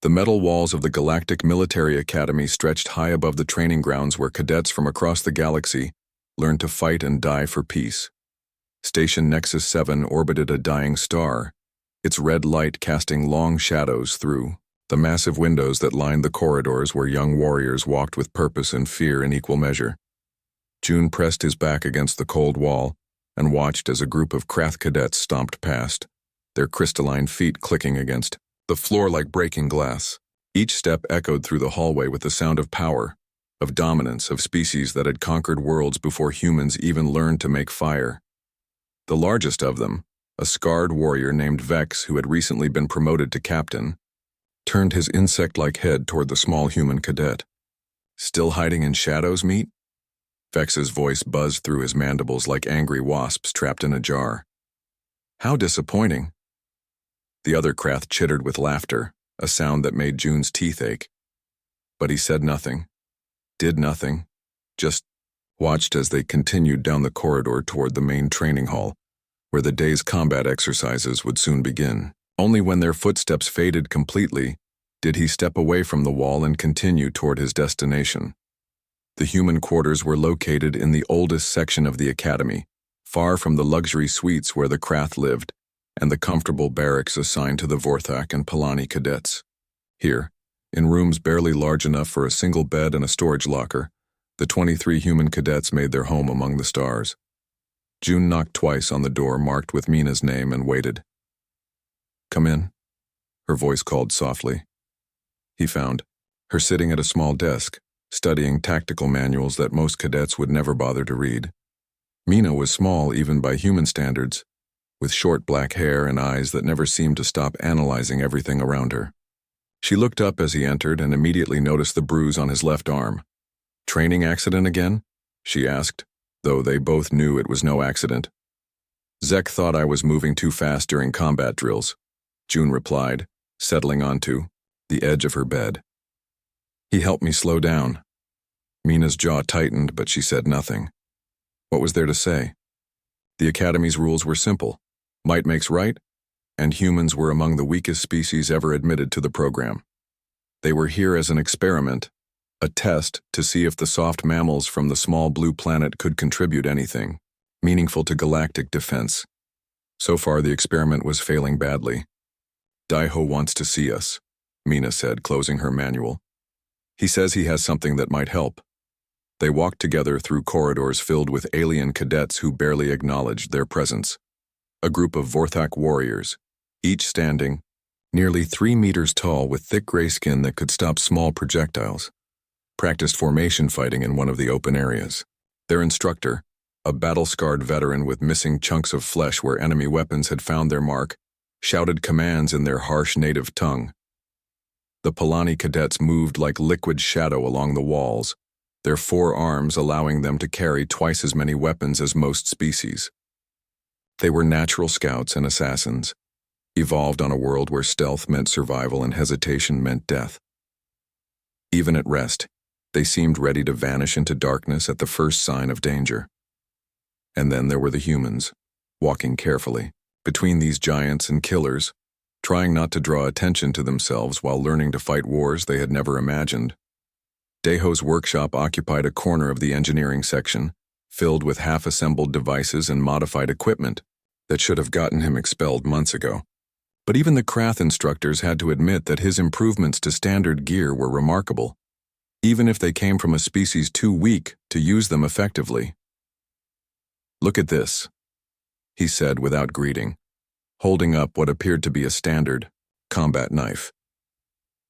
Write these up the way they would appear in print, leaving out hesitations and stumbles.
The metal walls of the Galactic Military Academy stretched high above the training grounds where cadets from across the galaxy learned to fight and die for peace. Station Nexus 7 orbited a dying star, its red light casting long shadows through the massive windows that lined the corridors where young warriors walked with purpose and fear in equal measure. June pressed his back against the cold wall and watched as a group of Krath cadets stomped past, their crystalline feet clicking against the floor like breaking glass. Each step echoed through the hallway with the sound of power, of dominance, of species that had conquered worlds before humans even learned to make fire. The largest of them, a scarred warrior named Vex who had recently been promoted to captain, turned his insect-like head toward the small human cadet. "Still hiding in shadows, meat?" Vex's voice buzzed through his mandibles like angry wasps trapped in a jar. "How disappointing." The other Krath chittered with laughter, a sound that made June's teeth ache. But he said nothing, did nothing, just watched as they continued down the corridor toward the main training hall, where the day's combat exercises would soon begin. Only when their footsteps faded completely did he step away from the wall and continue toward his destination. The human quarters were located in the oldest section of the academy, far from the luxury suites where the Krath lived, and the comfortable barracks assigned to the Vorthak and Palani cadets. Here, in rooms barely large enough for a single bed and a storage locker, the 23 human cadets made their home among the stars. June knocked twice on the door marked with Mina's name and waited. "Come in," her voice called softly. He found her sitting at a small desk, studying tactical manuals that most cadets would never bother to read. Mina was small even by human standards, with short black hair and eyes that never seemed to stop analyzing everything around her. She looked up as he entered and immediately noticed the bruise on his left arm. "Training accident again?" she asked, though they both knew it was no accident. "Zek thought I was moving too fast during combat drills," June replied, settling onto the edge of her bed. "He helped me slow down." Mina's jaw tightened, but she said nothing. What was there to say? The Academy's rules were simple. Might makes right, and humans were among the weakest species ever admitted to the program. They were here as an experiment, a test to see if the soft mammals from the small blue planet could contribute anything meaningful to galactic defense. So far, the experiment was failing badly. "Daiho wants to see us," Mina said, closing her manual. "He says he has something that might help." They walked together through corridors filled with alien cadets who barely acknowledged their presence. A group of Vorthak warriors, each standing, nearly 3 meters tall with thick gray skin that could stop small projectiles, practiced formation fighting in one of the open areas. Their instructor, a battle-scarred veteran with missing chunks of flesh where enemy weapons had found their mark, shouted commands in their harsh native tongue. The Palani cadets moved like liquid shadow along the walls, their 4 arms allowing them to carry twice as many weapons as most species. They were natural scouts and assassins, evolved on a world where stealth meant survival and hesitation meant death. Even at rest, they seemed ready to vanish into darkness at the first sign of danger. And then there were the humans, walking carefully between these giants and killers, trying not to draw attention to themselves while learning to fight wars they had never imagined. Daiho's workshop occupied a corner of the engineering section, filled with half-assembled devices and modified equipment that should have gotten him expelled months ago. But even the Krath instructors had to admit that his improvements to standard gear were remarkable, even if they came from a species too weak to use them effectively. "Look at this," he said without greeting, holding up what appeared to be a standard combat knife.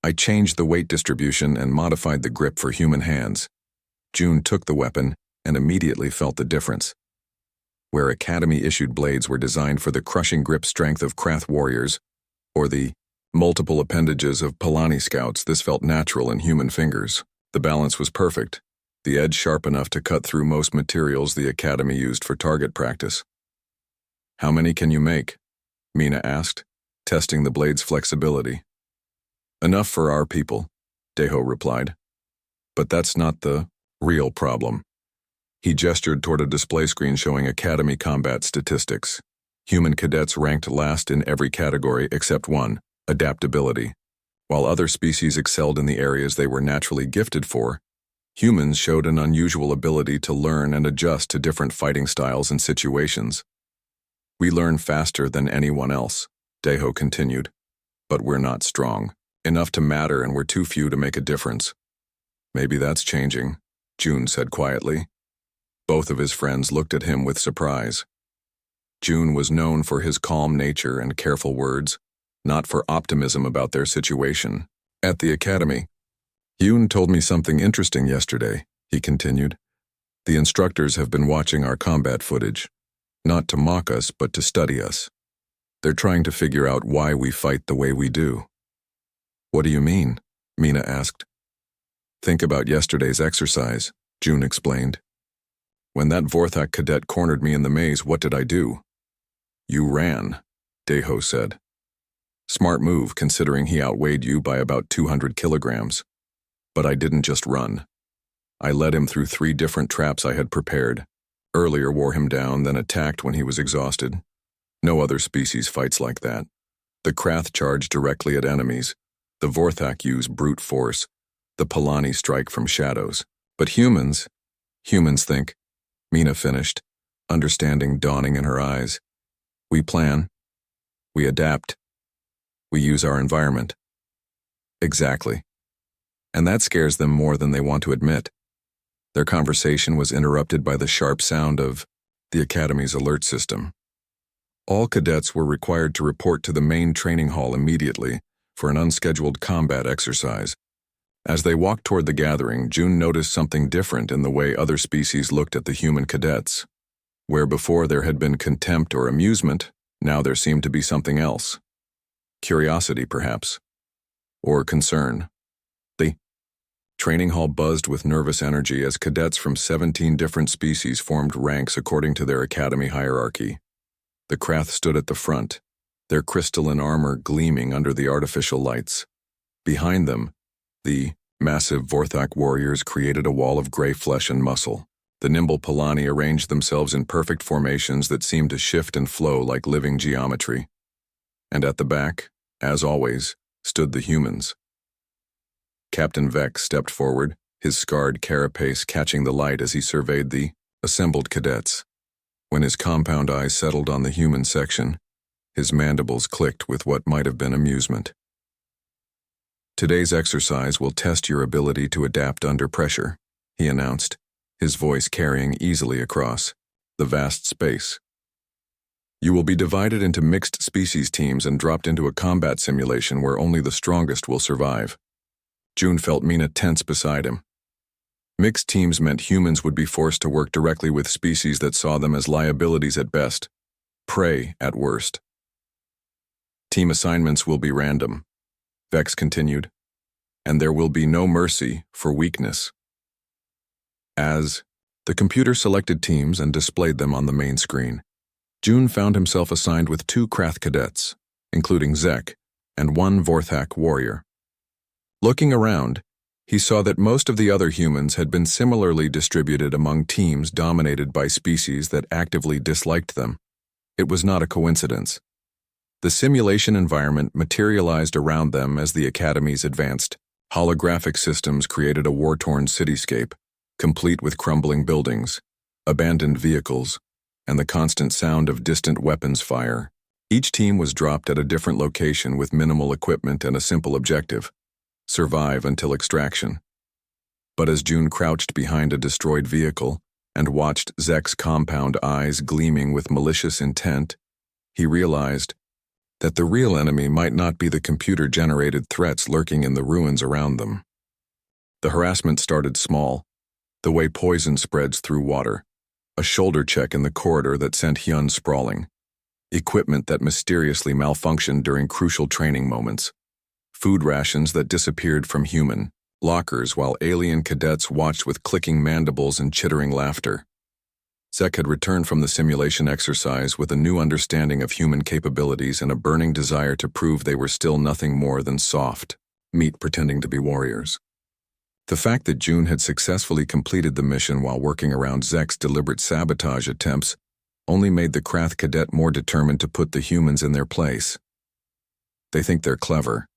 "I changed the weight distribution and modified the grip for human hands." June took the weapon and immediately felt the difference. Where Academy-issued blades were designed for the crushing grip strength of Krath warriors, or the multiple appendages of Palani scouts, this felt natural in human fingers. The balance was perfect, the edge sharp enough to cut through most materials the Academy used for target practice. "How many can you make?" Mina asked, testing the blade's flexibility. "Enough for our people," Daiho replied. "But that's not the real problem." He gestured toward a display screen showing Academy combat statistics. Human cadets ranked last in every category except one, adaptability. While other species excelled in the areas they were naturally gifted for, humans showed an unusual ability to learn and adjust to different fighting styles and situations. We learn faster than anyone else, Deho continued, but we're not strong enough to matter, and we're too few to make a difference. Maybe that's changing, June said quietly. Both of his friends looked at him with surprise. June was known for his calm nature and careful words, not for optimism about their situation. At the academy, Yoon told me something interesting yesterday, he continued. The instructors have been watching our combat footage, not to mock us, but to study us. They're trying to figure out why we fight the way we do. What do you mean? Mina asked. Think about yesterday's exercise, June explained. When that Vorthak cadet cornered me in the maze, what did I do? You ran, Deho said. Smart move, considering he outweighed you by about 200 kilograms. But I didn't just run. I led him through 3 different traps I had prepared. Earlier wore him down, then attacked when he was exhausted. No other species fights like that. The Krath charge directly at enemies. The Vorthak use brute force. The Palani strike from shadows. But humans think, Mina finished, understanding dawning in her eyes. We plan. We adapt. We use our environment. Exactly. And that scares them more than they want to admit. Their conversation was interrupted by the sharp sound of the Academy's alert system. All cadets were required to report to the main training hall immediately for an unscheduled combat exercise. As they walked toward the gathering, June noticed something different in the way other species looked at the human cadets. Where before there had been contempt or amusement, now there seemed to be something else. Curiosity, perhaps. Or concern. The training hall buzzed with nervous energy as cadets from 17 different species formed ranks according to their academy hierarchy. The Krath stood at the front, their crystalline armor gleaming under the artificial lights. Behind them, the massive Vorthak warriors created a wall of gray flesh and muscle. The nimble Palani arranged themselves in perfect formations that seemed to shift and flow like living geometry. And at the back, as always, stood the humans. Captain Vex stepped forward, his scarred carapace catching the light as he surveyed the assembled cadets. When his compound eyes settled on the human section, his mandibles clicked with what might have been amusement. Today's exercise will test your ability to adapt under pressure, he announced, his voice carrying easily across the vast space. You will be divided into mixed species teams and dropped into a combat simulation where only the strongest will survive. June felt Mina tense beside him. Mixed teams meant humans would be forced to work directly with species that saw them as liabilities at best, prey at worst. Team assignments will be random, Vex continued, and there will be no mercy for weakness. As the computer selected teams and displayed them on the main screen, June found himself assigned with 2 Krath cadets, including Zek, and 1 Vorthak warrior. Looking around, he saw that most of the other humans had been similarly distributed among teams dominated by species that actively disliked them. It was not a coincidence. The simulation environment materialized around them as the academies advanced. Holographic systems created a war-torn cityscape, complete with crumbling buildings, abandoned vehicles, and the constant sound of distant weapons fire. Each team was dropped at a different location with minimal equipment and a simple objective: survive until extraction. But as June crouched behind a destroyed vehicle and watched Zek's compound eyes gleaming with malicious intent, he realized that the real enemy might not be the computer-generated threats lurking in the ruins around them. The harassment started small, the way poison spreads through water, a shoulder check in the corridor that sent Hyun sprawling, equipment that mysteriously malfunctioned during crucial training moments, food rations that disappeared from human lockers while alien cadets watched with clicking mandibles and chittering laughter. Zek had returned from the simulation exercise with a new understanding of human capabilities and a burning desire to prove they were still nothing more than soft meat pretending to be warriors. The fact that June had successfully completed the mission while working around Zek's deliberate sabotage attempts only made the Krath cadet more determined to put the humans in their place. They think they're clever.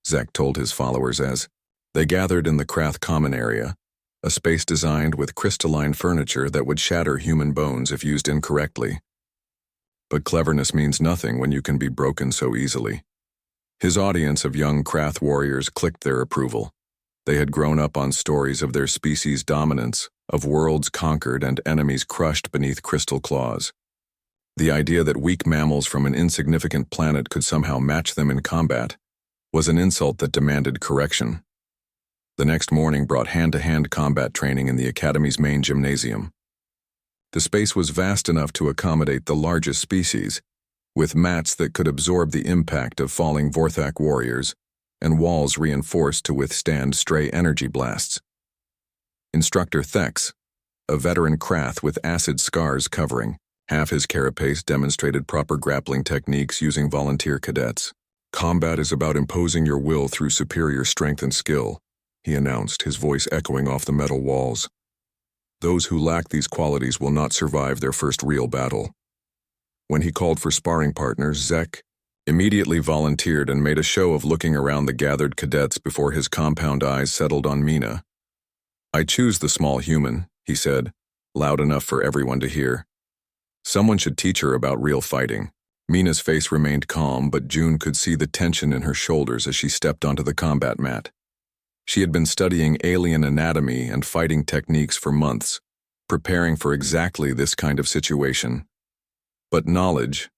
Zek told his followers as they gathered in the Krath Common area, a space designed with crystalline furniture that would shatter human bones if used incorrectly. But cleverness means nothing when you can be broken so easily. His audience of young Krath warriors clicked their approval. They had grown up on stories of their species' dominance, of worlds conquered and enemies crushed beneath crystal claws. The idea that weak mammals from an insignificant planet could somehow match them in combat was an insult that demanded correction. The next morning brought hand-to-hand combat training in the Academy's main gymnasium. The space was vast enough to accommodate the largest species, with mats that could absorb the impact of falling Vorthak warriors, and walls reinforced to withstand stray energy blasts. Instructor Thex, a veteran Krath with acid scars covering half his carapace, demonstrated proper grappling techniques using volunteer cadets. "Combat is about imposing your will through superior strength and skill," he announced, his voice echoing off the metal walls. "Those who lack these qualities will not survive their first real battle." When he called for sparring partners, Zek immediately volunteered and made a show of looking around the gathered cadets before his compound eyes settled on Mina. "I choose the small human," he said, loud enough for everyone to hear. "Someone should teach her about real fighting." Mina's face remained calm, but June could see the tension in her shoulders as she stepped onto the combat mat. She had been studying alien anatomy and fighting techniques for months, preparing for exactly this kind of situation. But knowledge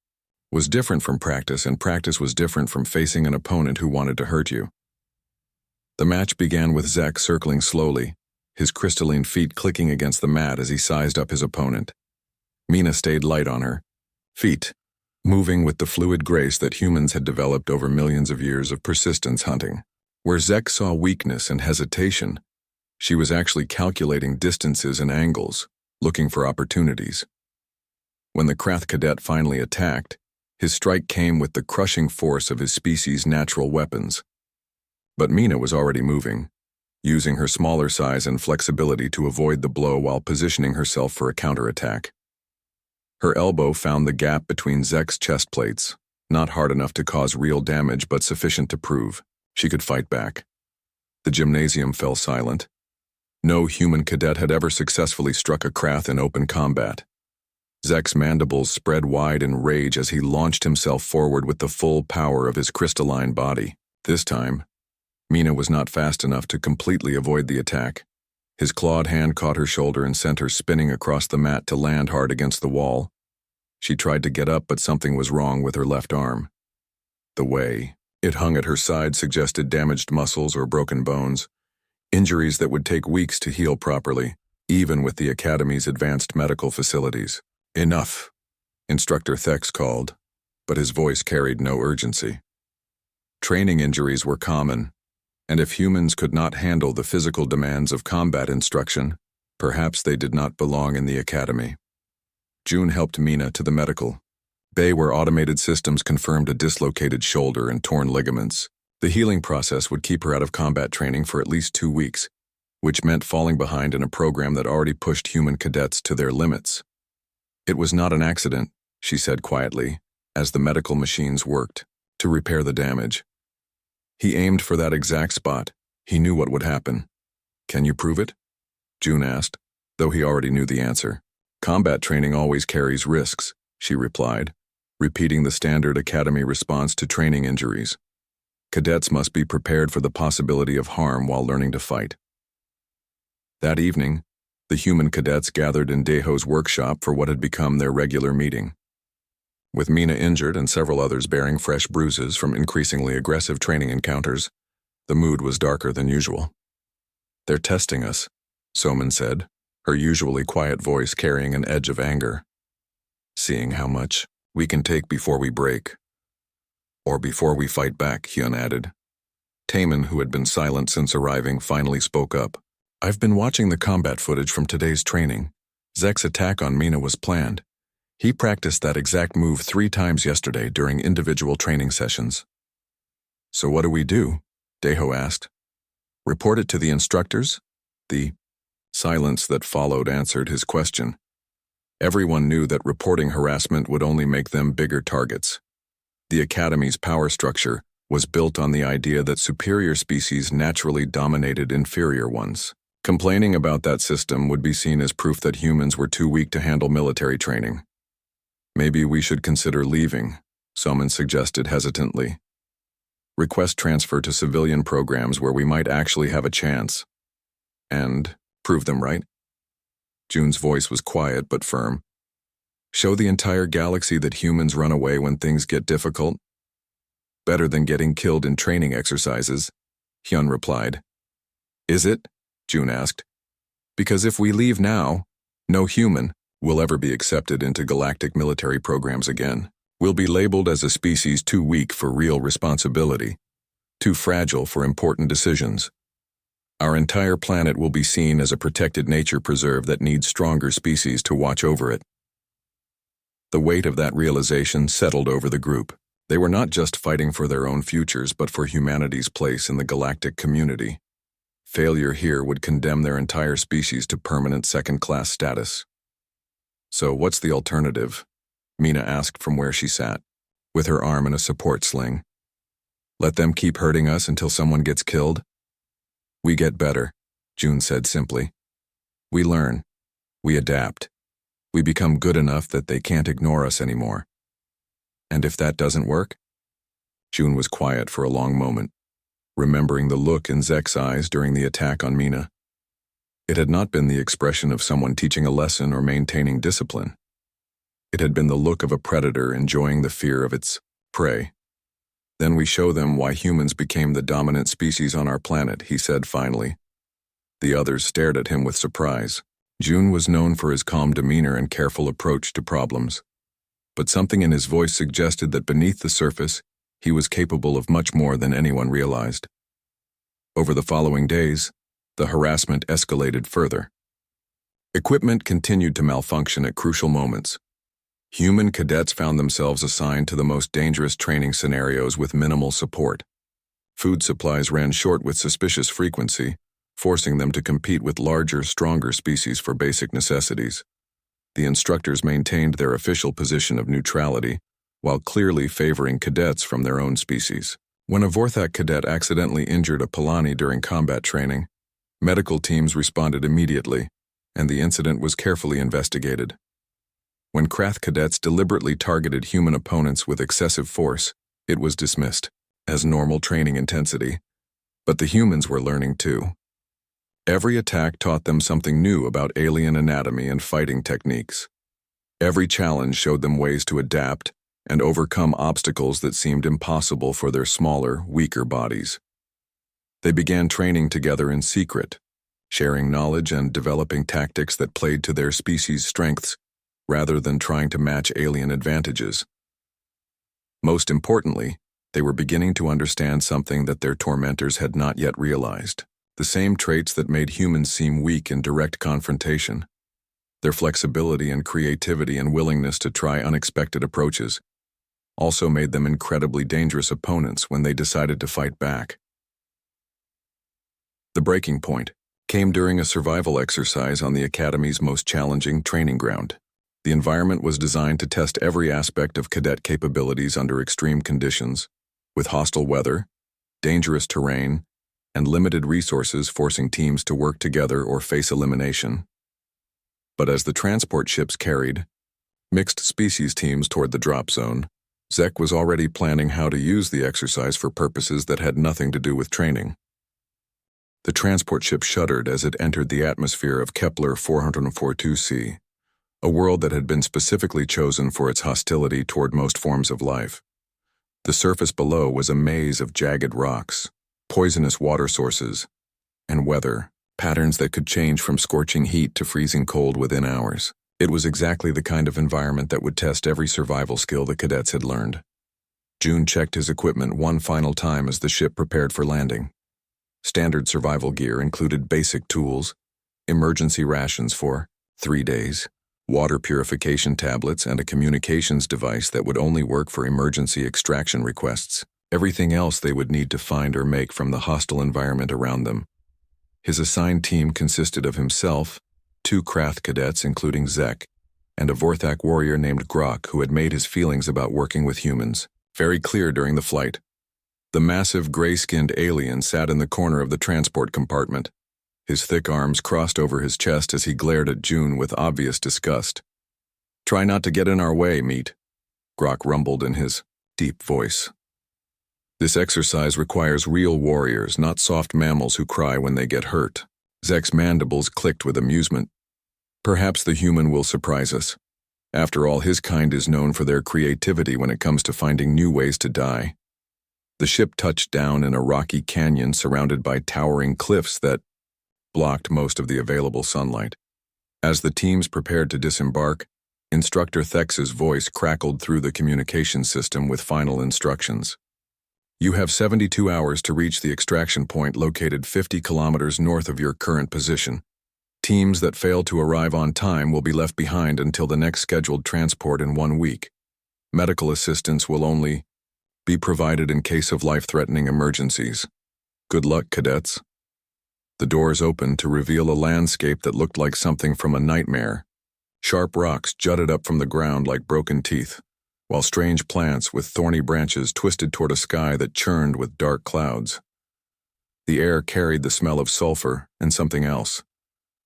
was different from practice, and practice was different from facing an opponent who wanted to hurt you. The match began with Zek circling slowly, his crystalline feet clicking against the mat as he sized up his opponent. Mina stayed light on her feet, moving with the fluid grace that humans had developed over millions of years of persistence hunting. Where Zek saw weakness and hesitation, she was actually calculating distances and angles, looking for opportunities. When the Krath cadet finally attacked, his strike came with the crushing force of his species' natural weapons. But Mina was already moving, using her smaller size and flexibility to avoid the blow while positioning herself for a counterattack. Her elbow found the gap between Zek's chest plates, not hard enough to cause real damage but sufficient to prove she could fight back. The gymnasium fell silent. No human cadet had ever successfully struck a Krath in open combat. Zek's mandibles spread wide in rage as he launched himself forward with the full power of his crystalline body. This time, Mina was not fast enough to completely avoid the attack. His clawed hand caught her shoulder and sent her spinning across the mat to land hard against the wall. She tried to get up, but something was wrong with her left arm. The way it hung at her side suggested damaged muscles or broken bones, injuries that would take weeks to heal properly, even with the Academy's advanced medical facilities. "Enough," Instructor Thex called, but his voice carried no urgency. Training injuries were common, and if humans could not handle the physical demands of combat instruction, perhaps they did not belong in the Academy. June helped Mina to the medical bay where automated systems confirmed a dislocated shoulder and torn ligaments. The healing process would keep her out of combat training for at least 2 weeks, which meant falling behind in a program that already pushed human cadets to their limits. "It was not an accident," she said quietly, as the medical machines worked to repair the damage. "He aimed for that exact spot. He knew what would happen." "Can you prove it?" June asked, though he already knew the answer. "Combat training always carries risks," she replied, repeating the standard Academy response to training injuries. Cadets must be prepared for the possibility of harm while learning to fight. That evening, the human cadets gathered in Deho's workshop for what had become their regular meeting. With Mina injured and several others bearing fresh bruises from increasingly aggressive training encounters, the mood was darker than usual. "They're testing us," Soman said, her usually quiet voice carrying an edge of anger. "Seeing how much we can take before we break. Or before we fight back," Hyun added. Taemin, who had been silent since arriving, finally spoke up. "I've been watching the combat footage from today's training. Zek's attack on Mina was planned. He practiced that exact move 3 times yesterday during individual training sessions." "So what do we do?" Deho asked. "Report it to the instructors?" The silence that followed answered his question. Everyone knew that reporting harassment would only make them bigger targets. The Academy's power structure was built on the idea that superior species naturally dominated inferior ones. Complaining about that system would be seen as proof that humans were too weak to handle military training. Maybe we should consider leaving, someone suggested hesitantly. Request transfer to civilian programs where we might actually have a chance. And prove them right? June's voice was quiet but firm. Show the entire galaxy that humans run away when things get difficult? Better than getting killed in training exercises, Hyun replied. Is it? June asked. Because if we leave now, no human will ever be accepted into galactic military programs again. We'll be labeled as a species too weak for real responsibility, too fragile for important decisions. Our entire planet will be seen as a protected nature preserve that needs stronger species to watch over it. The weight of that realization settled over the group. They were not just fighting for their own futures, but for humanity's place in the galactic community. Failure here would condemn their entire species to permanent second-class status. So what's the alternative? Mina asked from where she sat, with her arm in a support sling. Let them keep hurting us until someone gets killed? We get better, June said simply. We learn. We adapt. We become good enough that they can't ignore us anymore. And if that doesn't work? June was quiet for a long moment, remembering the look in Zek's eyes during the attack on Mina. It had not been the expression of someone teaching a lesson or maintaining discipline. It had been the look of a predator enjoying the fear of its prey. Then we show them why humans became the dominant species on our planet, he said finally. The others stared at him with surprise. June was known for his calm demeanor and careful approach to problems. But something in his voice suggested that beneath the surface, he was capable of much more than anyone realized. Over the following days, the harassment escalated further. Equipment continued to malfunction at crucial moments. Human cadets found themselves assigned to the most dangerous training scenarios with minimal support. Food supplies ran short with suspicious frequency, forcing them to compete with larger, stronger species for basic necessities. The instructors maintained their official position of neutrality, while clearly favoring cadets from their own species. When a Vorthak cadet accidentally injured a Palani during combat training, medical teams responded immediately, and the incident was carefully investigated. When Krath cadets deliberately targeted human opponents with excessive force, it was dismissed as normal training intensity. But the humans were learning too. Every attack taught them something new about alien anatomy and fighting techniques. Every challenge showed them ways to adapt and overcome obstacles that seemed impossible for their smaller, weaker bodies. They began training together in secret, sharing knowledge and developing tactics that played to their species' strengths rather than trying to match alien advantages. Most importantly, they were beginning to understand something that their tormentors had not yet realized. The same traits that made humans seem weak in direct confrontation. Their flexibility and creativity and willingness to try unexpected approaches also made them incredibly dangerous opponents when they decided to fight back. The breaking point came during a survival exercise on the Academy's most challenging training ground. The environment was designed to test every aspect of cadet capabilities under extreme conditions, with hostile weather, dangerous terrain, and limited resources forcing teams to work together or face elimination. But as the transport ships carried mixed species teams toward the drop zone, Zek was already planning how to use the exercise for purposes that had nothing to do with training. The transport ship shuddered as it entered the atmosphere of Kepler 442c, a world that had been specifically chosen for its hostility toward most forms of life. The surface below was a maze of jagged rocks, poisonous water sources, and weather patterns that could change from scorching heat to freezing cold within hours. It was exactly the kind of environment that would test every survival skill the cadets had learned. June checked his equipment one final time as the ship prepared for landing. Standard survival gear included basic tools, emergency rations for 3 days, water purification tablets, and a communications device that would only work for emergency extraction requests. Everything else they would need to find or make from the hostile environment around them. His assigned team consisted of himself, 2 Krath cadets including Zek, and a Vorthak warrior named Grok who had made his feelings about working with humans very clear during the flight. The massive gray-skinned alien sat in the corner of the transport compartment. His thick arms crossed over his chest as he glared at June with obvious disgust. "Try not to get in our way, meat," Grok rumbled in his deep voice. "This exercise requires real warriors, not soft mammals who cry when they get hurt." Zek's mandibles clicked with amusement. "Perhaps the human will surprise us. After all, his kind is known for their creativity when it comes to finding new ways to die." The ship touched down in a rocky canyon surrounded by towering cliffs that blocked most of the available sunlight. As the teams prepared to disembark, Instructor Thex's voice crackled through the communication system with final instructions. "You have 72 hours to reach the extraction point located 50 kilometers north of your current position. Teams that fail to arrive on time will be left behind until the next scheduled transport in 1 week. Medical assistance will only be provided in case of life-threatening emergencies. Good luck, cadets." The doors opened to reveal a landscape that looked like something from a nightmare. Sharp rocks jutted up from the ground like broken teeth, while strange plants with thorny branches twisted toward a sky that churned with dark clouds. The air carried the smell of sulfur and something else,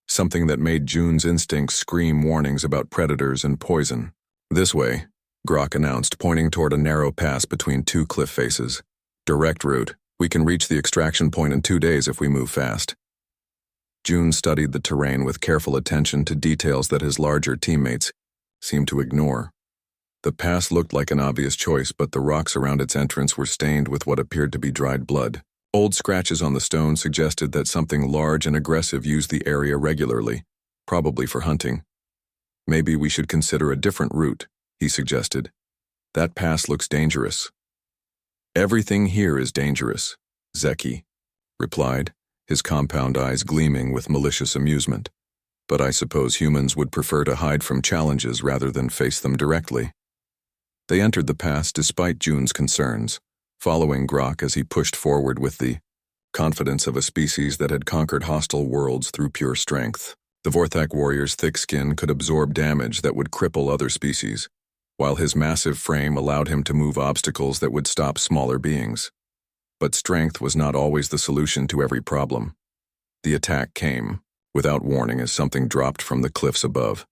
something that made June's instincts scream warnings about predators and poison. "This way," Grok announced, pointing toward a narrow pass between two cliff faces. "Direct route. We can reach the extraction point in 2 days if we move fast." June studied the terrain with careful attention to details that his larger teammates seemed to ignore. The pass looked like an obvious choice, but the rocks around its entrance were stained with what appeared to be dried blood. Old scratches on the stone suggested that something large and aggressive used the area regularly, probably for hunting. "Maybe we should consider a different route," he suggested. "That pass looks dangerous." "Everything here is dangerous," Zeki replied, his compound eyes gleaming with malicious amusement. "But I suppose humans would prefer to hide from challenges rather than face them directly." They entered the pass despite June's concerns, following Grok as he pushed forward with the confidence of a species that had conquered hostile worlds through pure strength. The Vorthak warrior's thick skin could absorb damage that would cripple other species, while his massive frame allowed him to move obstacles that would stop smaller beings. But strength was not always the solution to every problem. The attack came, without warning, as something dropped from the cliffs above.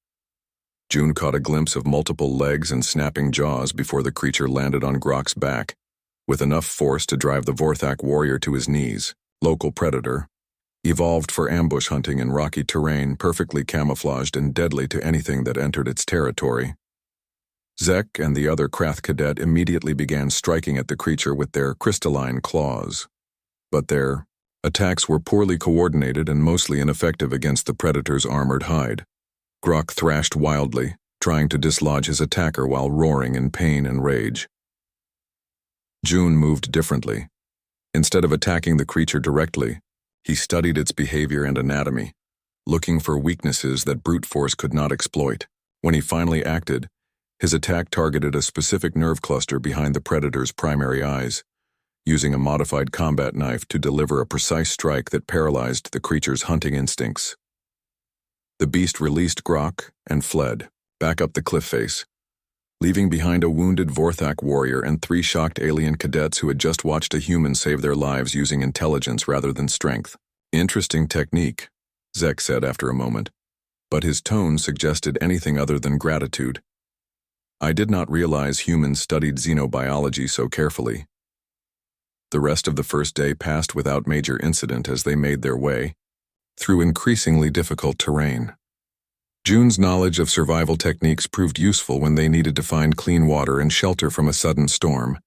June caught a glimpse of multiple legs and snapping jaws before the creature landed on Grok's back, with enough force to drive the Vorthak warrior to his knees. Local predator, evolved for ambush hunting in rocky terrain, perfectly camouflaged and deadly to anything that entered its territory. Zek and the other Krath cadet immediately began striking at the creature with their crystalline claws. But their attacks were poorly coordinated and mostly ineffective against the predator's armored hide. Grok thrashed wildly, trying to dislodge his attacker while roaring in pain and rage. June moved differently. Instead of attacking the creature directly, he studied its behavior and anatomy, looking for weaknesses that brute force could not exploit. When he finally acted, his attack targeted a specific nerve cluster behind the predator's primary eyes, using a modified combat knife to deliver a precise strike that paralyzed the creature's hunting instincts. The beast released Grok and fled, back up the cliff face, leaving behind a wounded Vorthak warrior and 3 shocked alien cadets who had just watched a human save their lives using intelligence rather than strength. "Interesting technique," Zek said after a moment, but his tone suggested anything other than gratitude. "I did not realize humans studied xenobiology so carefully." The rest of the first day passed without major incident as they made their way through increasingly difficult terrain. June's knowledge of survival techniques proved useful when they needed to find clean water and shelter from a sudden storm,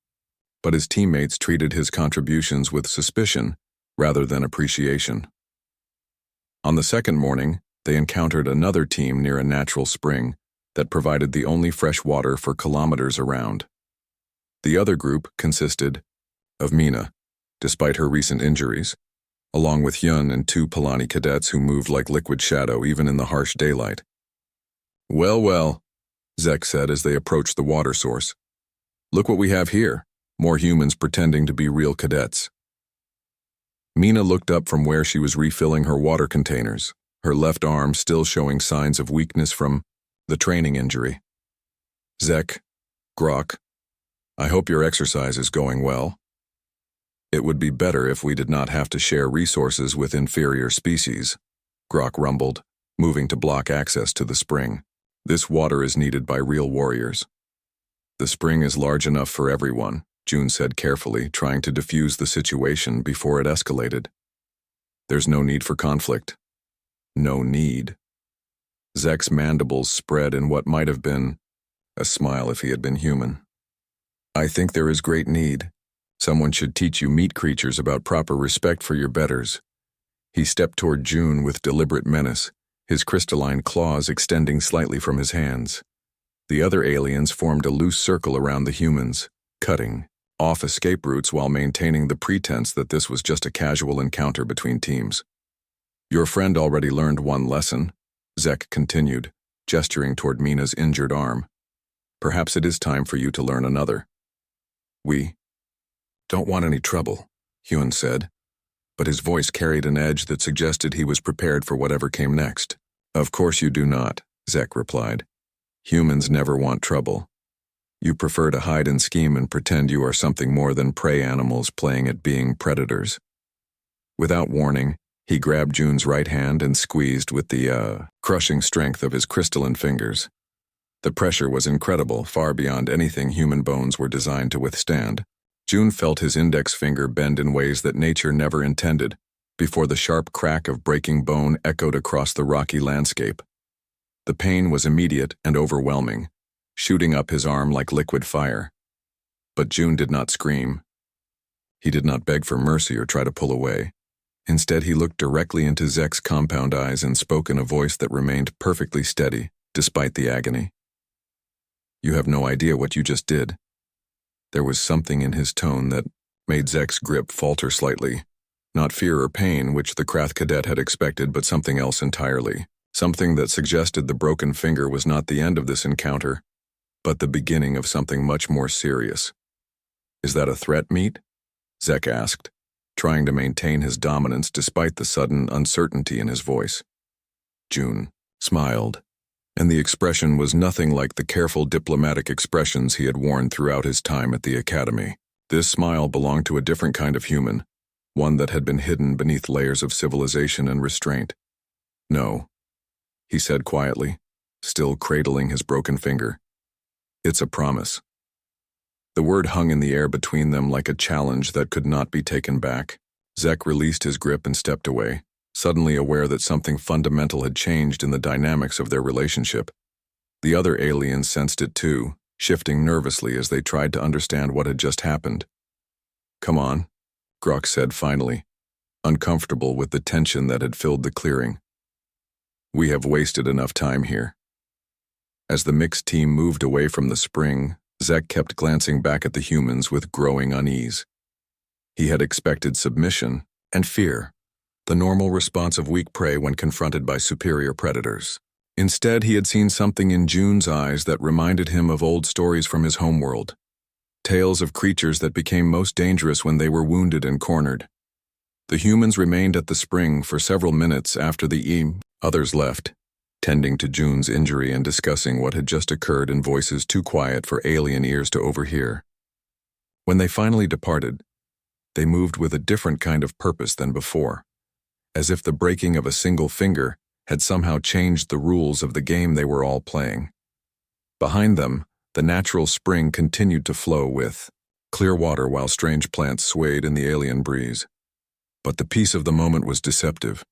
but his teammates treated his contributions with suspicion rather than appreciation. On the second morning, they encountered another team near a natural spring that provided the only fresh water for kilometers around. The other group consisted of Mina, despite her recent injuries, along with Yun and 2 Palani cadets who moved like liquid shadow even in the harsh daylight. "Well, well," Zek said as they approached the water source. "Look what we have here, more humans pretending to be real cadets." Mina looked up from where she was refilling her water containers, her left arm still showing signs of weakness from the training injury. "Zek, Grok, I hope your exercise is going well." It would be better if we did not have to share resources with inferior species, Grok rumbled, moving to block access to the spring. This water is needed by real warriors. The spring is large enough for everyone, June said carefully, trying to defuse the situation before it escalated. There's no need for conflict. No need. Zek's mandibles spread in what might have been a smile if he had been human. I think there is great need. Someone should teach you meat creatures about proper respect for your betters. He stepped toward June with deliberate menace, his crystalline claws extending slightly from his hands. The other aliens formed a loose circle around the humans, cutting off escape routes while maintaining the pretense that this was just a casual encounter between teams. Your friend already learned one lesson, Zek continued, gesturing toward Mina's injured arm. Perhaps it is time for you to learn another. We don't want any trouble, Hyun said, but his voice carried an edge that suggested he was prepared for whatever came next. Of course you do not, Zek replied. Humans never want trouble. You prefer to hide and scheme and pretend you are something more than prey animals playing at being predators. Without warning, he grabbed June's right hand and squeezed with the crushing strength of his crystalline fingers. The pressure was incredible, far beyond anything human bones were designed to withstand. June felt his index finger bend in ways that nature never intended, before the sharp crack of breaking bone echoed across the rocky landscape. The pain was immediate and overwhelming, shooting up his arm like liquid fire. But June did not scream. He did not beg for mercy or try to pull away. Instead, he looked directly into Zek's compound eyes and spoke in a voice that remained perfectly steady, despite the agony. You have no idea what you just did. There was something in his tone that made Zek's grip falter slightly. Not fear or pain, which the Krath cadet had expected, but something else entirely. Something that suggested the broken finger was not the end of this encounter, but the beginning of something much more serious. Is that a threat, Meat? Zek asked, trying to maintain his dominance despite the sudden uncertainty in his voice. June smiled, and the expression was nothing like the careful diplomatic expressions he had worn throughout his time at the academy. This smile belonged to a different kind of human, one that had been hidden beneath layers of civilization and restraint. No, he said quietly, still cradling his broken finger. It's a promise. The word hung in the air between them like a challenge that could not be taken back. Zek released his grip and stepped away, suddenly aware that something fundamental had changed in the dynamics of their relationship. The other aliens sensed it too, shifting nervously as they tried to understand what had just happened. Come on, Grok said finally, uncomfortable with the tension that had filled the clearing. We have wasted enough time here. As the mixed team moved away from the spring, Zek kept glancing back at the humans with growing unease. He had expected submission and fear, the normal response of weak prey when confronted by superior predators. Instead, he had seen something in June's eyes that reminded him of old stories from his homeworld, tales of creatures that became most dangerous when they were wounded and cornered. The humans remained at the spring for several minutes after the others left, tending to June's injury and discussing what had just occurred in voices too quiet for alien ears to overhear. When they finally departed, they moved with a different kind of purpose than before, as if the breaking of a single finger had somehow changed the rules of the game they were all playing. Behind them, the natural spring continued to flow with clear water while strange plants swayed in the alien breeze. But the peace of the moment was deceptive,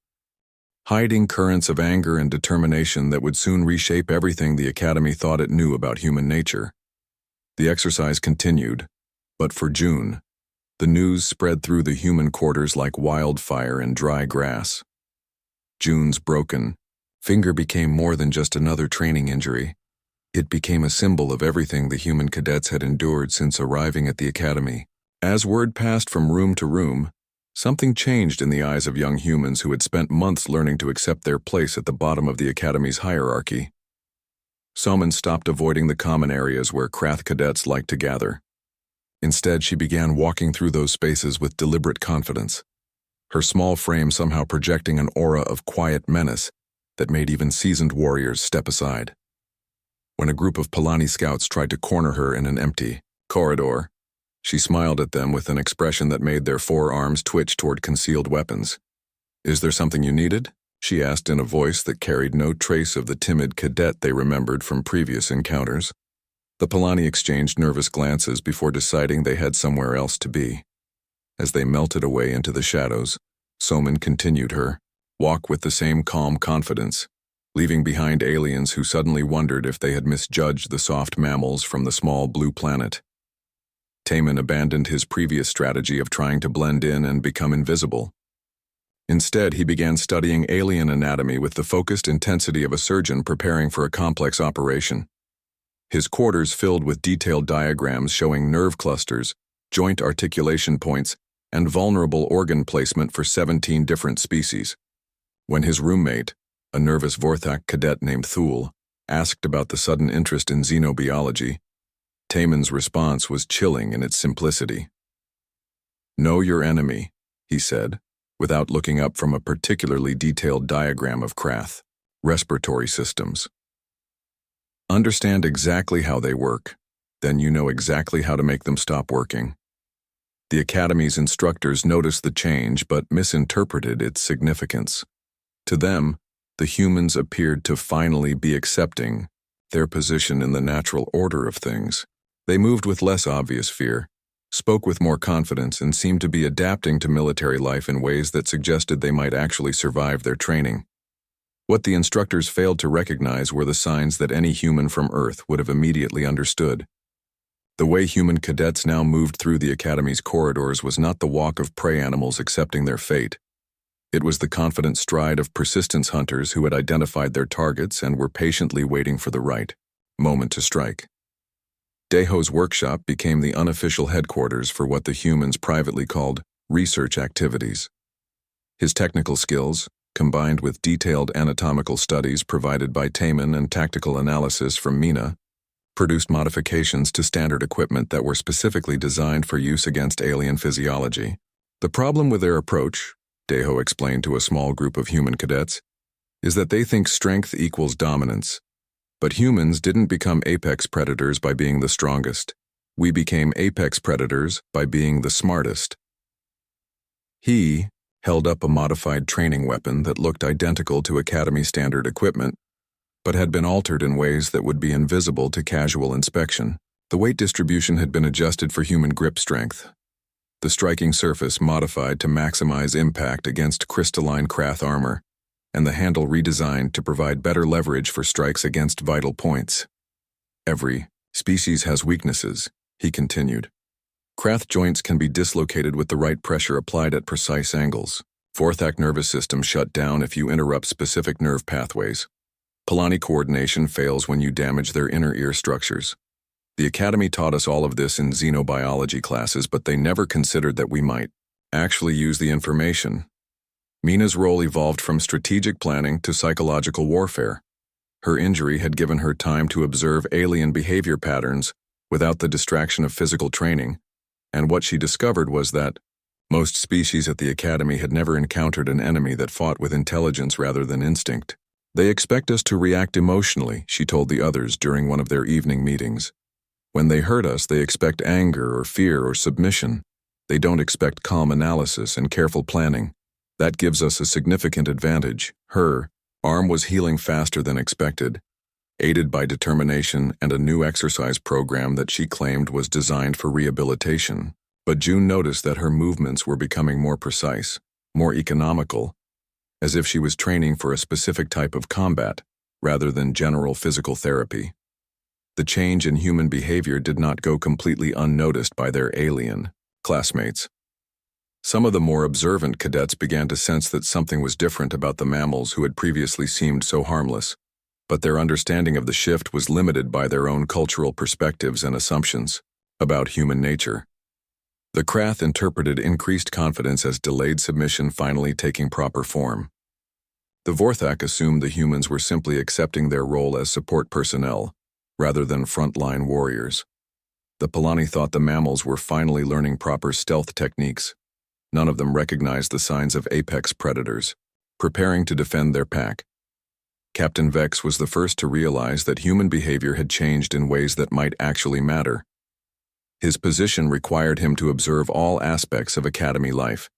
hiding currents of anger and determination that would soon reshape everything the Academy thought it knew about human nature. The exercise continued, but for June, the news spread through the human quarters like wildfire in dry grass. June's broken finger became more than just another training injury. It became a symbol of everything the human cadets had endured since arriving at the Academy. As word passed from room to room, something changed in the eyes of young humans who had spent months learning to accept their place at the bottom of the Academy's hierarchy. Soman stopped avoiding the common areas where Krath cadets liked to gather. Instead, she began walking through those spaces with deliberate confidence, her small frame somehow projecting an aura of quiet menace that made even seasoned warriors step aside. When a group of Palani scouts tried to corner her in an empty corridor, She smiled at them with an expression that made their forearms twitch toward concealed weapons. "Is there something you needed?" she asked in a voice that carried no trace of the timid cadet they remembered from previous encounters. The Polani exchanged nervous glances before deciding they had somewhere else to be. As they melted away into the shadows, Soman continued her walk with the same calm confidence, leaving behind aliens who suddenly wondered if they had misjudged the soft mammals from the small blue planet. Taman abandoned his previous strategy of trying to blend in and become invisible. Instead, he began studying alien anatomy with the focused intensity of a surgeon preparing for a complex operation. His quarters filled with detailed diagrams showing nerve clusters, joint articulation points, and vulnerable organ placement for 17 different species. When his roommate, a nervous Vorthak cadet named Thule, asked about the sudden interest in xenobiology, Taman's response was chilling in its simplicity. "Know your enemy," he said, without looking up from a particularly detailed diagram of Krath, respiratory systems. "Understand exactly how they work, then you know exactly how to make them stop working." The Academy's instructors noticed the change but misinterpreted its significance. To them, the humans appeared to finally be accepting their position in the natural order of things. They moved with less obvious fear, spoke with more confidence, and seemed to be adapting to military life in ways that suggested they might actually survive their training. What the instructors failed to recognize were the signs that any human from Earth would have immediately understood. The way human cadets now moved through the Academy's corridors was not the walk of prey animals accepting their fate. It was the confident stride of persistence hunters who had identified their targets and were patiently waiting for the right moment to strike. Deho's workshop became the unofficial headquarters for what the humans privately called research activities. His technical skills, combined with detailed anatomical studies provided by Taman and tactical analysis from Mina, produced modifications to standard equipment that were specifically designed for use against alien physiology. The problem with their approach, Deho explained to a small group of human cadets, is that they think strength equals dominance. But humans didn't become apex predators by being the strongest. We became apex predators by being the smartest. He held up a modified training weapon that looked identical to Academy standard equipment, but had been altered in ways that would be invisible to casual inspection. The weight distribution had been adjusted for human grip strength, the striking surface modified to maximize impact against crystalline Krath armor, and the handle redesigned to provide better leverage for strikes against vital points. "Every species has weaknesses," he continued. "Krath joints can be dislocated with the right pressure applied at precise angles. Vorthak nervous system shut down if you interrupt specific nerve pathways. Polani coordination fails when you damage their inner ear structures. The Academy taught us all of this in xenobiology classes, but they never considered that we might actually use the information." Mina's role evolved from strategic planning to psychological warfare. Her injury had given her time to observe alien behavior patterns without the distraction of physical training, and what she discovered was that most species at the Academy had never encountered an enemy that fought with intelligence rather than instinct. "They expect us to react emotionally," she told the others during one of their evening meetings. "When they hurt us, they expect anger or fear or submission. They don't expect calm analysis and careful planning. That gives us a significant advantage." Her arm was healing faster than expected, aided by determination and a new exercise program that she claimed was designed for rehabilitation. But June noticed that her movements were becoming more precise, more economical, as if she was training for a specific type of combat rather than general physical therapy. The change in human behavior did not go completely unnoticed by their alien classmates. Some of the more observant cadets began to sense that something was different about the mammals who had previously seemed so harmless, but their understanding of the shift was limited by their own cultural perspectives and assumptions about human nature. The Krath interpreted increased confidence as delayed submission finally taking proper form. The Vorthak assumed the humans were simply accepting their role as support personnel, rather than frontline warriors. The Polani thought the mammals were finally learning proper stealth techniques. None of them recognized the signs of apex predators, preparing to defend their pack. Captain Vex was the first to realize that human behavior had changed in ways that might actually matter. His position required him to observe all aspects of Academy life,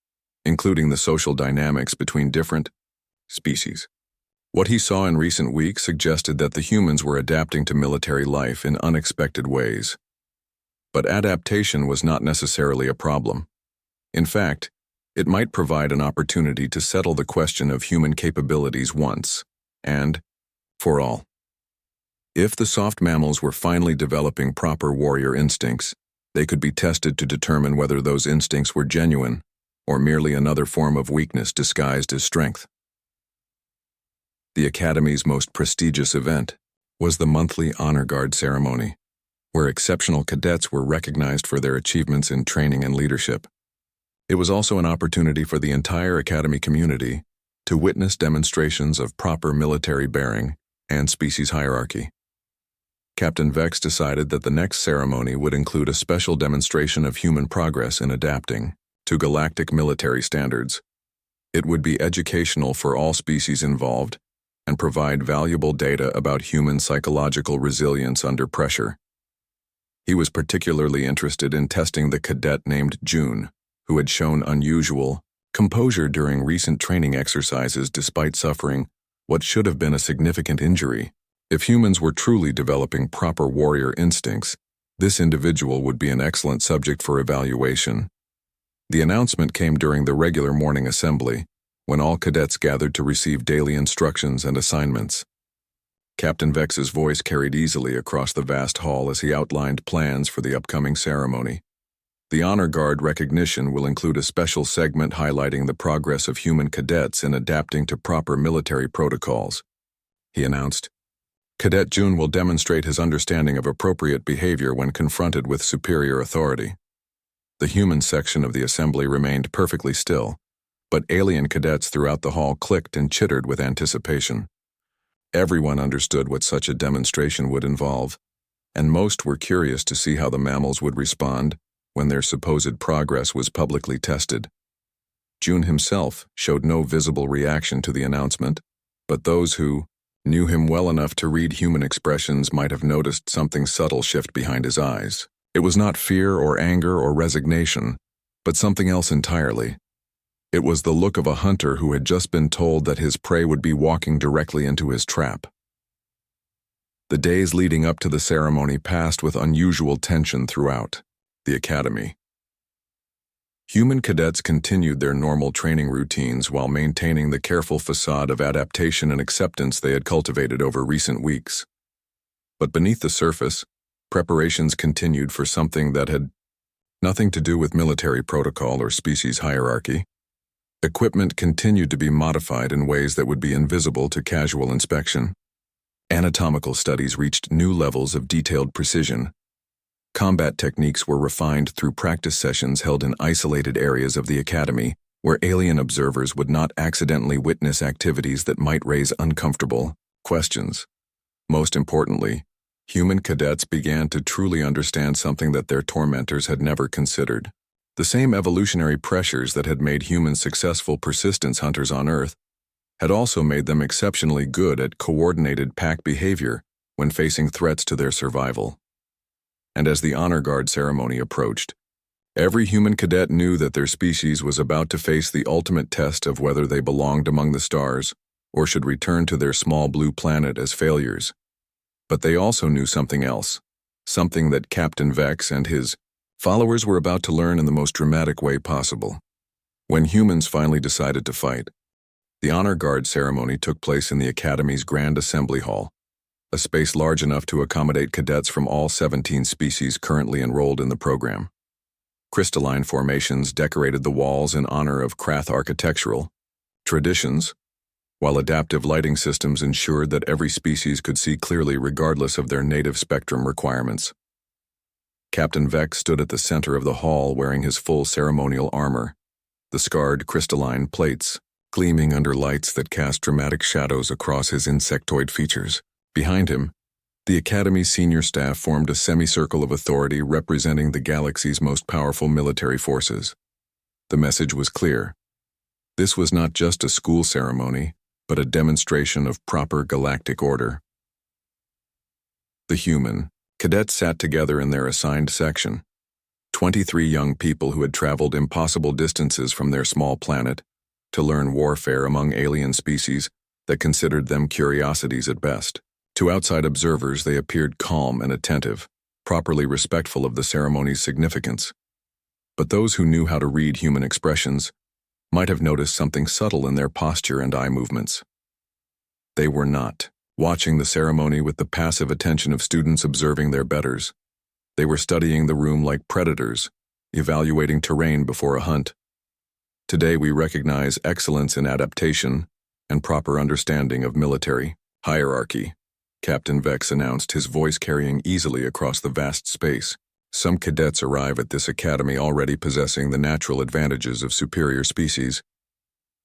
including the social dynamics between different species. What he saw in recent weeks suggested that the humans were adapting to military life in unexpected ways. But adaptation was not necessarily a problem. In fact, it might provide an opportunity to settle the question of human capabilities once and for all. If the soft mammals were finally developing proper warrior instincts, they could be tested to determine whether those instincts were genuine or merely another form of weakness disguised as strength. The Academy's most prestigious event was the monthly Honor Guard ceremony, where exceptional cadets were recognized for their achievements in training and leadership. It was also an opportunity for the entire Academy community to witness demonstrations of proper military bearing and species hierarchy. Captain Vex decided that the next ceremony would include a special demonstration of human progress in adapting to galactic military standards. It would be educational for all species involved and provide valuable data about human psychological resilience under pressure. He was particularly interested in testing the cadet named June, who had shown unusual composure during recent training exercises despite suffering what should have been a significant injury. If humans were truly developing proper warrior instincts, this individual would be an excellent subject for evaluation. The announcement came during the regular morning assembly, when all cadets gathered to receive daily instructions and assignments. Captain Vex's voice carried easily across the vast hall as he outlined plans for the upcoming ceremony. The Honor Guard recognition will include a special segment highlighting the progress of human cadets in adapting to proper military protocols. He announced, "Cadet June will demonstrate his understanding of appropriate behavior when confronted with superior authority." The human section of the assembly remained perfectly still, but alien cadets throughout the hall clicked and chittered with anticipation. Everyone understood what such a demonstration would involve, and most were curious to see how the mammals would respond when their supposed progress was publicly tested. June himself showed no visible reaction to the announcement, but those who knew him well enough to read human expressions might have noticed something subtle shift behind his eyes. It was not fear or anger or resignation, but something else entirely. It was the look of a hunter who had just been told that his prey would be walking directly into his trap. The days leading up to the ceremony passed with unusual tension throughout the Academy. Human cadets continued their normal training routines while maintaining the careful facade of adaptation and acceptance they had cultivated over recent weeks. But beneath the surface, preparations continued for something that had nothing to do with military protocol or species hierarchy. Equipment continued to be modified in ways that would be invisible to casual inspection. Anatomical studies reached new levels of detailed precision. Combat techniques were refined through practice sessions held in isolated areas of the Academy, where alien observers would not accidentally witness activities that might raise uncomfortable questions. Most importantly, human cadets began to truly understand something that their tormentors had never considered. The same evolutionary pressures that had made humans successful persistence hunters on Earth had also made them exceptionally good at coordinated pack behavior when facing threats to their survival. And as the Honor Guard ceremony approached, every human cadet knew that their species was about to face the ultimate test of whether they belonged among the stars or should return to their small blue planet as failures. But they also knew something else, something that Captain Vex and his followers were about to learn in the most dramatic way possible. When humans finally decided to fight, the Honor Guard ceremony took place in the Academy's Grand Assembly Hall, a space large enough to accommodate cadets from all 17 species currently enrolled in the program. Crystalline formations decorated the walls in honor of Krath architectural traditions, while adaptive lighting systems ensured that every species could see clearly regardless of their native spectrum requirements. Captain Vex stood at the center of the hall wearing his full ceremonial armor, the scarred crystalline plates gleaming under lights that cast dramatic shadows across his insectoid features. Behind him, the Academy's senior staff formed a semicircle of authority representing the galaxy's most powerful military forces. The message was clear. This was not just a school ceremony, but a demonstration of proper galactic order. The human cadets sat together in their assigned section, 23 young people who had traveled impossible distances from their small planet to learn warfare among alien species that considered them curiosities at best. To outside observers, they appeared calm and attentive, properly respectful of the ceremony's significance. But those who knew how to read human expressions might have noticed something subtle in their posture and eye movements. They were not watching the ceremony with the passive attention of students observing their betters. They were studying the room like predators, evaluating terrain before a hunt. Today we recognize excellence in adaptation and proper understanding of military hierarchy, Captain Vex announced, his voice carrying easily across the vast space. Some cadets arrive at this academy already possessing the natural advantages of superior species.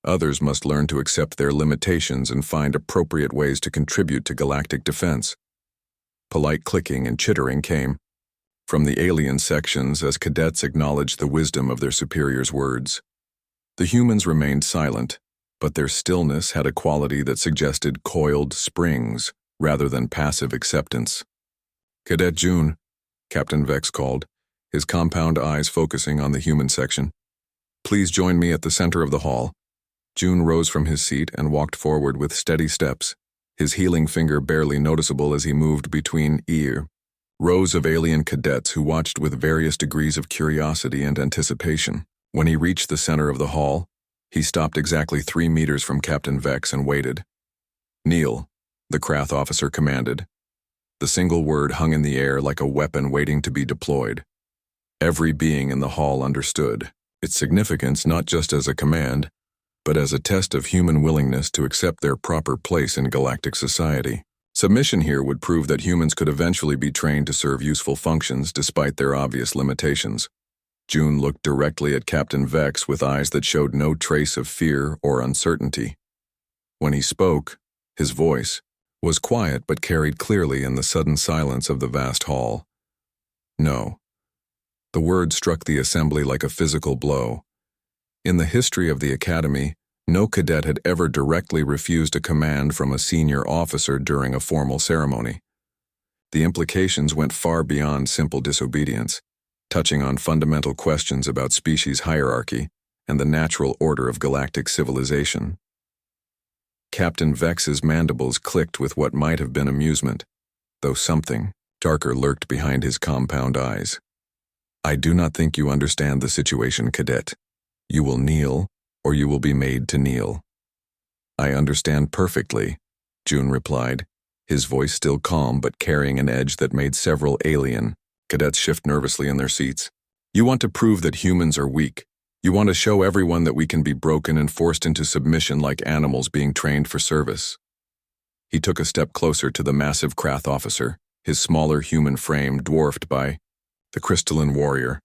Others must learn to accept their limitations and find appropriate ways to contribute to galactic defense. Polite clicking and chittering came from the alien sections as cadets acknowledged the wisdom of their superiors' words. The humans remained silent, but their stillness had a quality that suggested coiled springs rather than passive acceptance. "Cadet June," Captain Vex called, his compound eyes focusing on the human section. "Please join me at the center of the hall." June rose from his seat and walked forward with steady steps, his healing finger barely noticeable as he moved between rows of alien cadets who watched with various degrees of curiosity and anticipation. When he reached the center of the hall, he stopped exactly 3 meters from Captain Vex and waited. "Kneel," the Krath officer commanded. The single word hung in the air like a weapon waiting to be deployed. Every being in the hall understood its significance not just as a command, but as a test of human willingness to accept their proper place in galactic society. Submission here would prove that humans could eventually be trained to serve useful functions despite their obvious limitations. June looked directly at Captain Vex with eyes that showed no trace of fear or uncertainty. When he spoke, his voice was quiet but carried clearly in the sudden silence of the vast hall. "No." The word struck the assembly like a physical blow. In the history of the Academy, no cadet had ever directly refused a command from a senior officer during a formal ceremony. The implications went far beyond simple disobedience, touching on fundamental questions about species hierarchy and the natural order of galactic civilization. Captain Vex's mandibles clicked with what might have been amusement, though something darker lurked behind his compound eyes. "I do not think you understand the situation, Cadet. You will kneel, or you will be made to kneel." "I understand perfectly," June replied, his voice still calm but carrying an edge that made several alien cadets shift nervously in their seats. "You want to prove that humans are weak. You want to show everyone that we can be broken and forced into submission like animals being trained for service." He took a step closer to the massive Krath officer, his smaller human frame dwarfed by the crystalline warrior,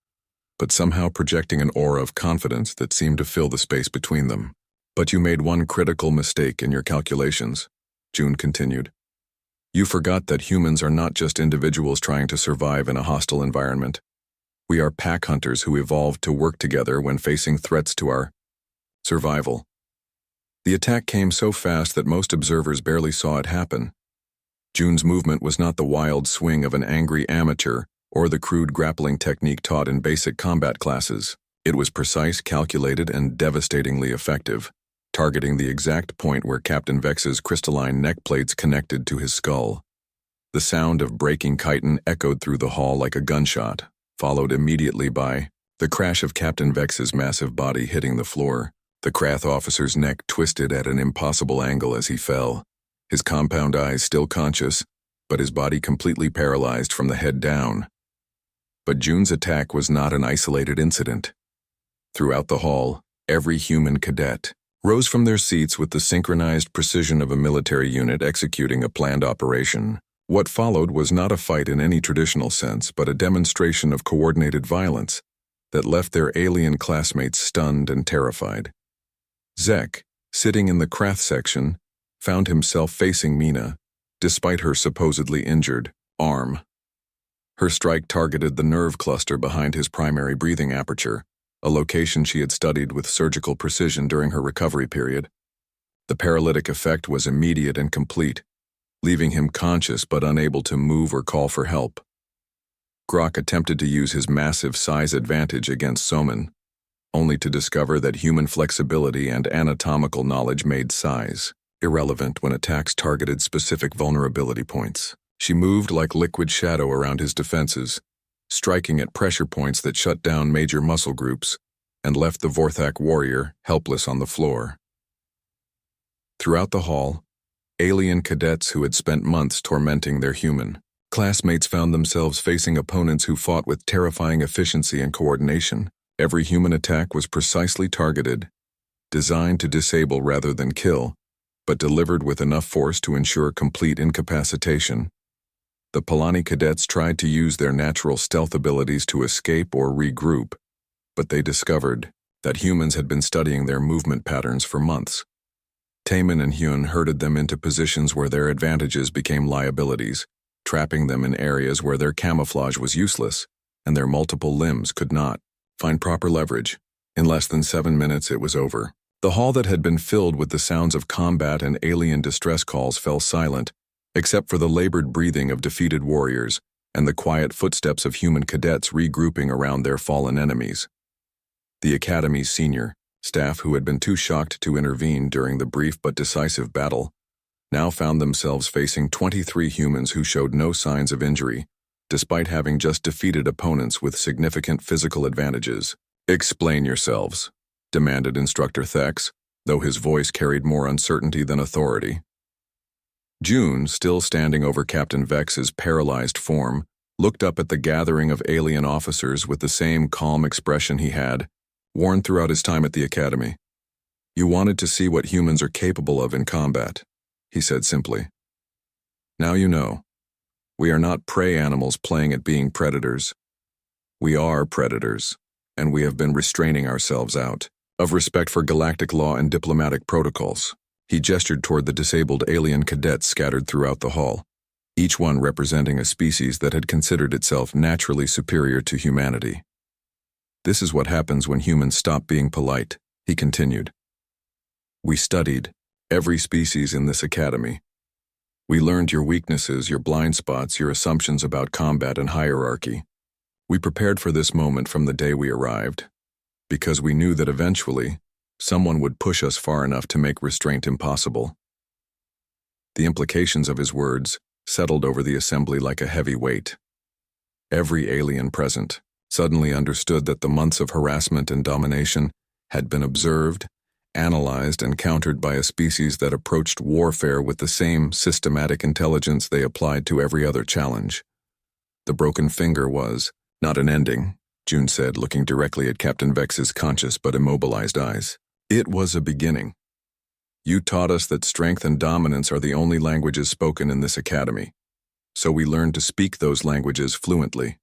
but somehow projecting an aura of confidence that seemed to fill the space between them. "But you made one critical mistake in your calculations," June continued. "You forgot that humans are not just individuals trying to survive in a hostile environment. We are pack hunters who evolved to work together when facing threats to our survival." The attack came so fast that most observers barely saw it happen. June's movement was not the wild swing of an angry amateur or the crude grappling technique taught in basic combat classes. It was precise, calculated, and devastatingly effective, targeting the exact point where Captain Vex's crystalline neck plates connected to his skull. The sound of breaking chitin echoed through the hall like a gunshot, followed immediately by the crash of Captain Vex's massive body hitting the floor. The Krath officer's neck twisted at an impossible angle as he fell, his compound eyes still conscious, but his body completely paralyzed from the head down. But June's attack was not an isolated incident. Throughout the hall, every human cadet rose from their seats with the synchronized precision of a military unit executing a planned operation. What followed was not a fight in any traditional sense, but a demonstration of coordinated violence that left their alien classmates stunned and terrified. Zek, sitting in the Krath section, found himself facing Mina, despite her supposedly injured arm. Her strike targeted the nerve cluster behind his primary breathing aperture, a location she had studied with surgical precision during her recovery period. The paralytic effect was immediate and complete, leaving him conscious but unable to move or call for help. Grok attempted to use his massive size advantage against Soman, only to discover that human flexibility and anatomical knowledge made size irrelevant when attacks targeted specific vulnerability points. She moved like liquid shadow around his defenses, striking at pressure points that shut down major muscle groups and left the Vorthak warrior helpless on the floor. Throughout the hall, alien cadets who had spent months tormenting their human classmates found themselves facing opponents who fought with terrifying efficiency and coordination. Every human attack was precisely targeted, designed to disable rather than kill, but delivered with enough force to ensure complete incapacitation. The Polani cadets tried to use their natural stealth abilities to escape or regroup, but they discovered that humans had been studying their movement patterns for months. Taemin and Hyun herded them into positions where their advantages became liabilities, trapping them in areas where their camouflage was useless and their multiple limbs could not find proper leverage. In less than 7 minutes, it was over. The hall that had been filled with the sounds of combat and alien distress calls fell silent, except for the labored breathing of defeated warriors and the quiet footsteps of human cadets regrouping around their fallen enemies. The Academy's senior staff, who had been too shocked to intervene during the brief but decisive battle, now found themselves facing 23 humans who showed no signs of injury, despite having just defeated opponents with significant physical advantages. "Explain yourselves," demanded Instructor Thex, though his voice carried more uncertainty than authority. June, still standing over Captain Vex's paralyzed form, looked up at the gathering of alien officers with the same calm expression he had worn throughout his time at the Academy. "You wanted to see what humans are capable of in combat," he said simply. "Now you know. We are not prey animals playing at being predators. We are predators, and we have been restraining ourselves out of respect for galactic law and diplomatic protocols." He gestured toward the disabled alien cadets scattered throughout the hall, each one representing a species that had considered itself naturally superior to humanity. "This is what happens when humans stop being polite," he continued. "We studied every species in this academy. We learned your weaknesses, your blind spots, your assumptions about combat and hierarchy. We prepared for this moment from the day we arrived, because we knew that eventually someone would push us far enough to make restraint impossible." The implications of his words settled over the assembly like a heavy weight. Every alien present suddenly understood that the months of harassment and domination had been observed, analyzed, and countered by a species that approached warfare with the same systematic intelligence they applied to every other challenge. The broken finger was not an ending, June said, looking directly at Captain Vex's conscious but immobilized eyes. "It was a beginning. You taught us that strength and dominance are the only languages spoken in this academy, so we learned to speak those languages fluently."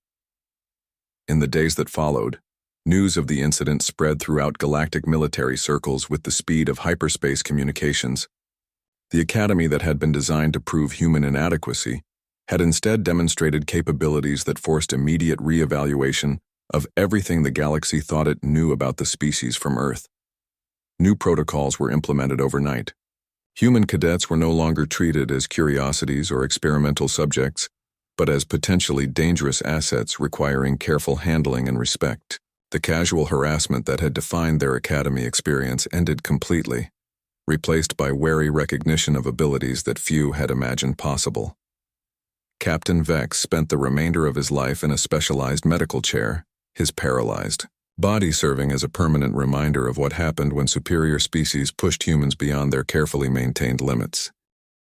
In the days that followed, news of the incident spread throughout galactic military circles with the speed of hyperspace communications. The academy that had been designed to prove human inadequacy had instead demonstrated capabilities that forced immediate re-evaluation of everything the galaxy thought it knew about the species from Earth. New protocols were implemented overnight. Human cadets were no longer treated as curiosities or experimental subjects, but as potentially dangerous assets requiring careful handling and respect. The casual harassment that had defined their academy experience ended completely, replaced by wary recognition of abilities that few had imagined possible. Captain Vex spent the remainder of his life in a specialized medical chair, his paralyzed body serving as a permanent reminder of what happened when superior species pushed humans beyond their carefully maintained limits.